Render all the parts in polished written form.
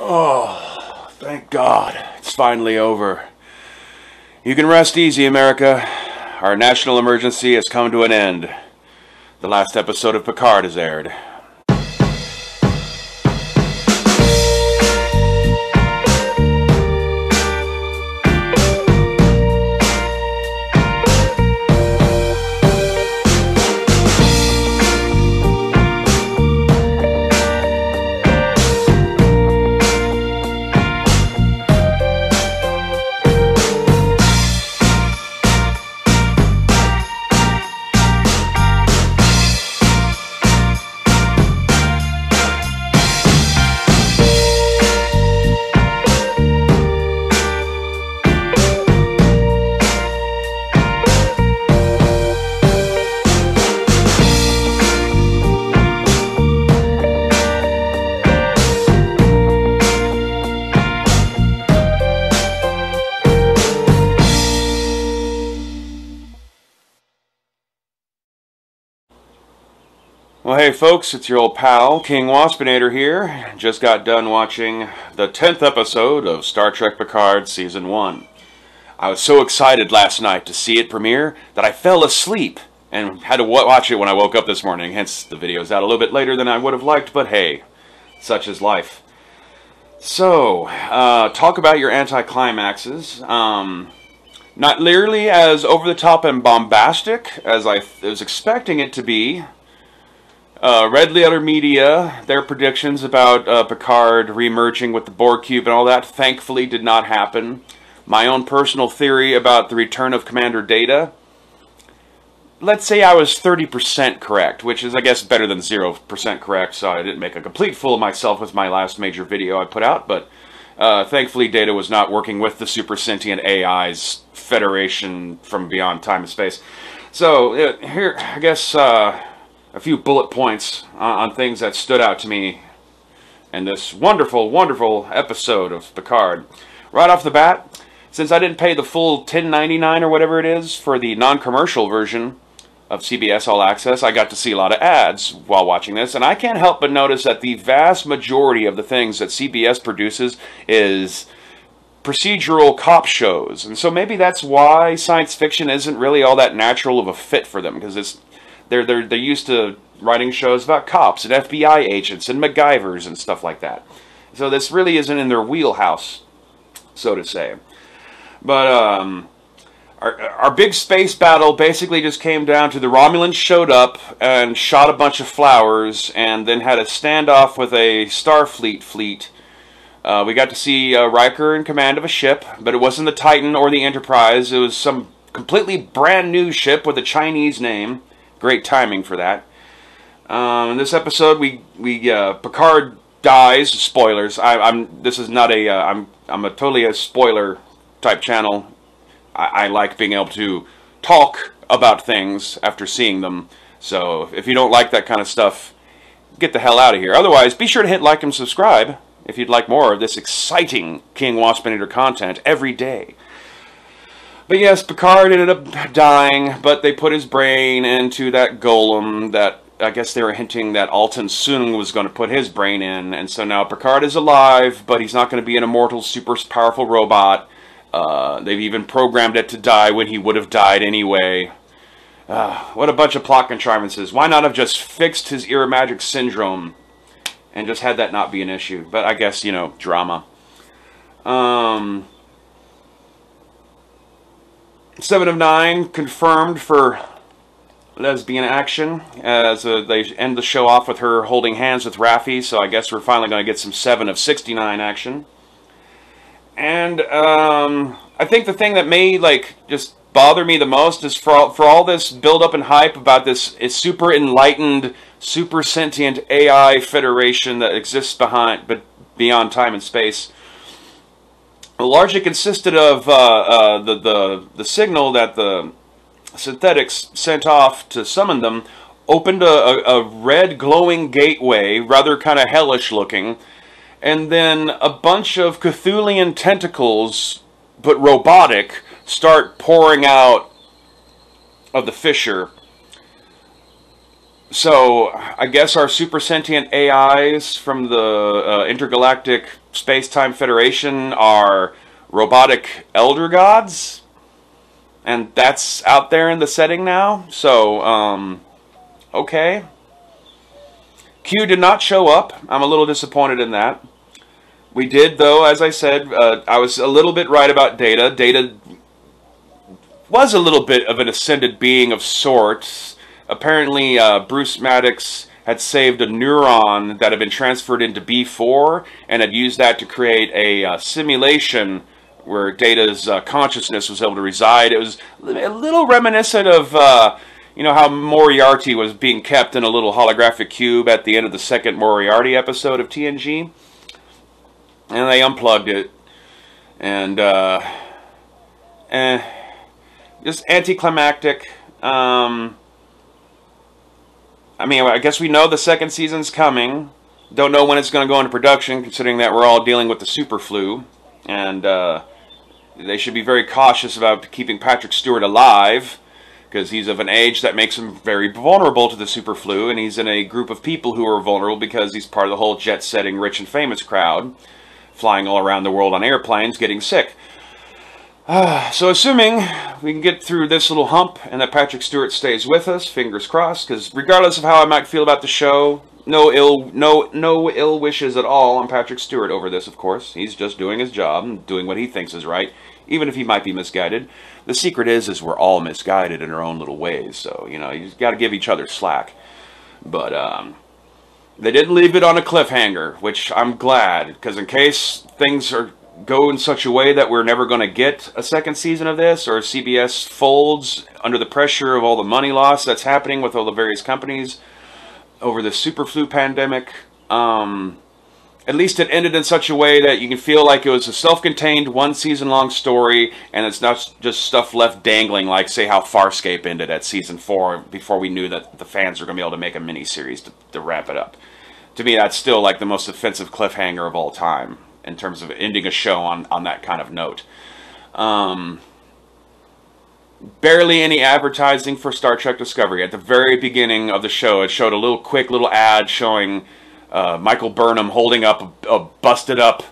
Oh, thank God. It's finally over. You can rest easy, America. Our national emergency has come to an end. The last episode of Picard has aired. Well, hey folks, it's your old pal, King Waspinator here. Just got done watching the 10th episode of Star Trek Picard Season 1. I was so excited last night to see it premiere that I fell asleep and had to watch it when I woke up this morning, hence the video's out a little bit later than I would have liked, but hey, such is life. So, talk about your anticlimaxes. Not nearly as over-the-top and bombastic as I was expecting it to be. Red Letter Media, their predictions about Picard remerging with the Borg Cube and all that, thankfully did not happen. My own personal theory about the return of Commander Data, let's say I was 30% correct, which is, I guess, better than 0% correct, so I didn't make a complete fool of myself with my last major video I put out, but thankfully Data was not working with the super sentient AI's Federation from beyond time and space. So, here, I guess, a few bullet points on things that stood out to me in this wonderful, wonderful episode of Picard. Right off the bat, since I didn't pay the full $10.99 or whatever it is for the non-commercial version of CBS All Access, I got to see a lot of ads while watching this, and I can't help but notice that the vast majority of the things that CBS produces is procedural cop shows, and so maybe that's why science fiction isn't really all that natural of a fit for them, because they're used to writing shows about cops and FBI agents and MacGyvers and stuff like that. So this really isn't in their wheelhouse, so to say. But our big space battle basically just came down to the Romulans showed up and shot a bunch of flowers and then had a standoff with a Starfleet fleet. We got to see Riker in command of a ship, but it wasn't the Titan or the Enterprise. It was some completely brand new ship with a Chinese name. Great timing for that. In this episode, Picard dies. Spoilers. This is not a. I'm a totally a spoiler type channel. I like being able to talk about things after seeing them. So if you don't like that kind of stuff, get the hell out of here. Otherwise, be sure to hit like and subscribe if you'd like more of this exciting King Waspinator content every day. But yes, Picard ended up dying, but they put his brain into that golem that I guess they were hinting that Alton Soong was going to put his brain in. And so now Picard is alive, but he's not going to be an immortal, super powerful robot. They've even programmed it to die when he would have died anyway. What a bunch of plot contrivances. Why not have just fixed his Irrimagic syndrome and just had that not be an issue? But I guess, you know, drama. 7 of 9 confirmed for lesbian action as they end the show off with her holding hands with Raffi, so I guess we're finally going to get some 7 of 69 action. And I think the thing that may just bother me the most is for all this build-up and hype about this super enlightened, super sentient AI federation that exists beyond time and space. Largely consisted of the signal that the synthetics sent off to summon them opened a red glowing gateway, rather kind of hellish looking, and then a bunch of Cthulian tentacles, but robotic, start pouring out of the fissure. So I guess our super sentient AIs from the intergalactic Space-Time Federation are robotic elder gods, and that's out there in the setting now. So, okay. Q did not show up. I'm a little disappointed in that. We did, though, as I said, I was a little bit right about Data. Data was a little bit of an ascended being of sorts. Apparently, Bruce Maddox had saved a neuron that had been transferred into B4 and had used that to create a simulation where Data's consciousness was able to reside. It was a little reminiscent of, you know, how Moriarty was being kept in a little holographic cube at the end of the second Moriarty episode of TNG. And they unplugged it. And, just anticlimactic. I mean, I guess we know the second season's coming. Don't know when it's going to go into production, considering that we're all dealing with the super flu. And they should be very cautious about keeping Patrick Stewart alive, because he's of an age that makes him very vulnerable to the super flu, and he's in a group of people who are vulnerable because he's part of the whole jet-setting rich and famous crowd, flying all around the world on airplanes, getting sick. So assuming we can get through this little hump and that Patrick Stewart stays with us, fingers crossed, because regardless of how I might feel about the show, no ill wishes at all on Patrick Stewart over this, of course. He's just doing his job and doing what he thinks is right, even if he might be misguided. The secret is we're all misguided in our own little ways, so, you know, you've got to give each other slack. But, they didn't leave it on a cliffhanger, which I'm glad, because in case things go in such a way that we're never going to get a second season of this, or CBS folds under the pressure of all the money loss that's happening with all the various companies over the super flu pandemic, at least it ended in such a way that you can feel like it was a self-contained one-season-long story, and it's not just stuff left dangling, like, say, how Farscape ended at season 4 before we knew that the fans were going to be able to make a mini-series to wrap it up. To me, that's still like the most offensive cliffhanger of all time, in terms of ending a show on that kind of note. Barely any advertising for Star Trek Discovery. At the very beginning of the show, it showed a quick little ad showing Michael Burnham holding up a busted up,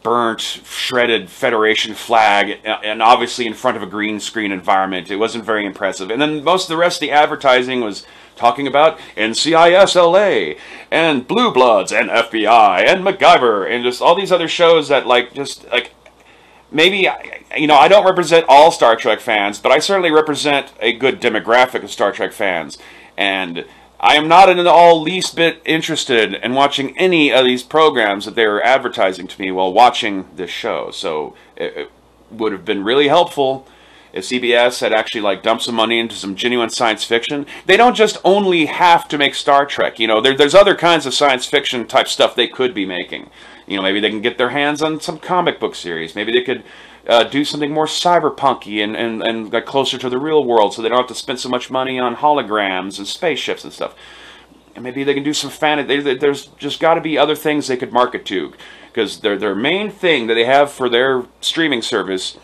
burnt, shredded Federation flag, and obviously in front of a green screen environment. It wasn't very impressive. And then most of the rest of the advertising was talking about NCIS LA, and Blue Bloods, and FBI, and MacGyver, and just all these other shows that, maybe, you know, I don't represent all Star Trek fans, but I certainly represent a good demographic of Star Trek fans, and I am not in the least bit interested in watching any of these programs that they were advertising to me while watching this show. So it would have been really helpful if CBS had actually dumped some money into some genuine science fiction. They don't just only have to make Star Trek. You know, there's other kinds of science fiction type stuff they could be making. You know, maybe they can get their hands on some comic book series. Maybe they could do something more cyberpunky and closer to the real world, so they don't have to spend so much money on holograms and spaceships and stuff. And maybe they can do some there's just got to be other things they could market to, because their main thing that they have for their streaming service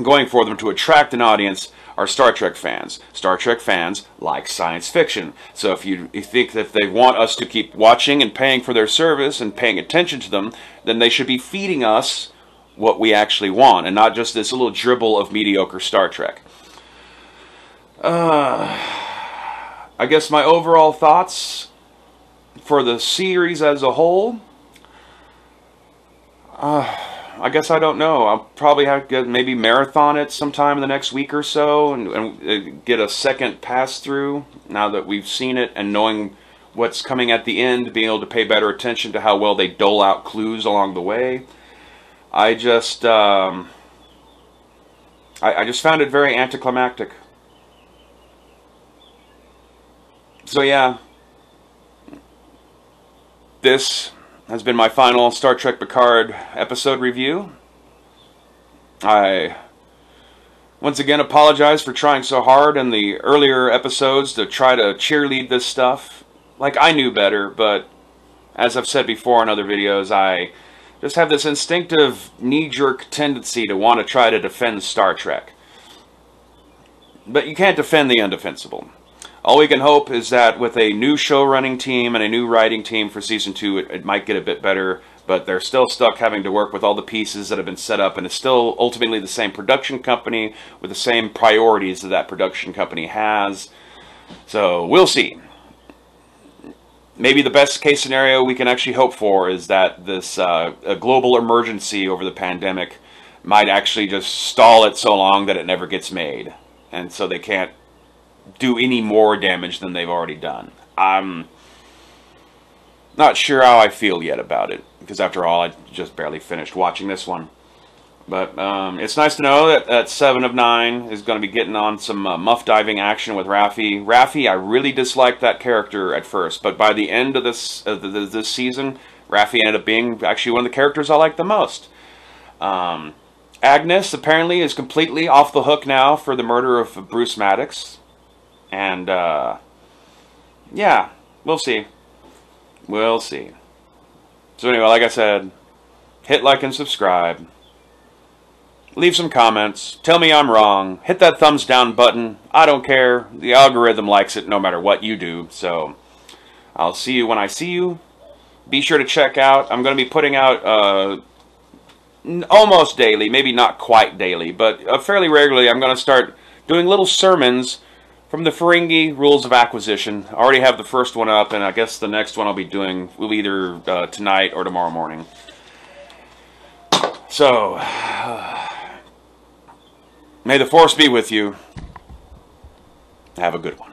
going for them to attract an audience are Star Trek fans. Star Trek fans like science fiction. So if you think that if they want us to keep watching and paying for their service and paying attention to them, then they should be feeding us what we actually want, and not just this little dribble of mediocre Star Trek. I guess my overall thoughts for the series as a whole, I guess I don't know. I'll probably have to maybe marathon it sometime in the next week or so and get a second pass through now that we've seen it, and knowing what's coming at the end, being able to pay better attention to how well they dole out clues along the way. I just found it very anticlimactic. So yeah, this has been my final Star Trek Picard episode review. I once again apologize for trying so hard in the earlier episodes to try to cheerlead this stuff. Like, I knew better, but as I've said before in other videos, I just have this instinctive knee-jerk tendency to want to try to defend Star Trek. But you can't defend the undefensible. All we can hope is that with a new show-running team and a new writing team for Season 2, it might get a bit better. but they're still stuck having to work with all the pieces that have been set up, and it's still ultimately the same production company with the same priorities that that production company has. So we'll see. Maybe the best case scenario we can actually hope for is that this a global emergency over the pandemic might actually just stall it so long that it never gets made, and so they can't do any more damage than they've already done. I'm not sure how I feel yet about it, because after all, I just barely finished watching this one. But it's nice to know that 7 of 9 is going to be getting on some muff diving action with Raffi. Raffi, I really disliked that character at first, but by the end of this season, Raffi ended up being actually one of the characters I like the most. Agnes apparently is completely off the hook now for the murder of Bruce Maddox. And yeah, we'll see. We'll see. So anyway, like I said, hit like and subscribe. Leave some comments. Tell me I'm wrong. Hit that thumbs down button. I don't care. The algorithm likes it no matter what you do. So I'll see you when I see you. Be sure to check out. I'm going to be putting out almost daily, maybe not quite daily, but fairly regularly. I'm going to start doing little sermons from the Ferengi Rules of Acquisition. I already have the first one up, and I guess the next one I'll be doing will be either tonight or tomorrow morning. So, may the Force be with you. Have a good one.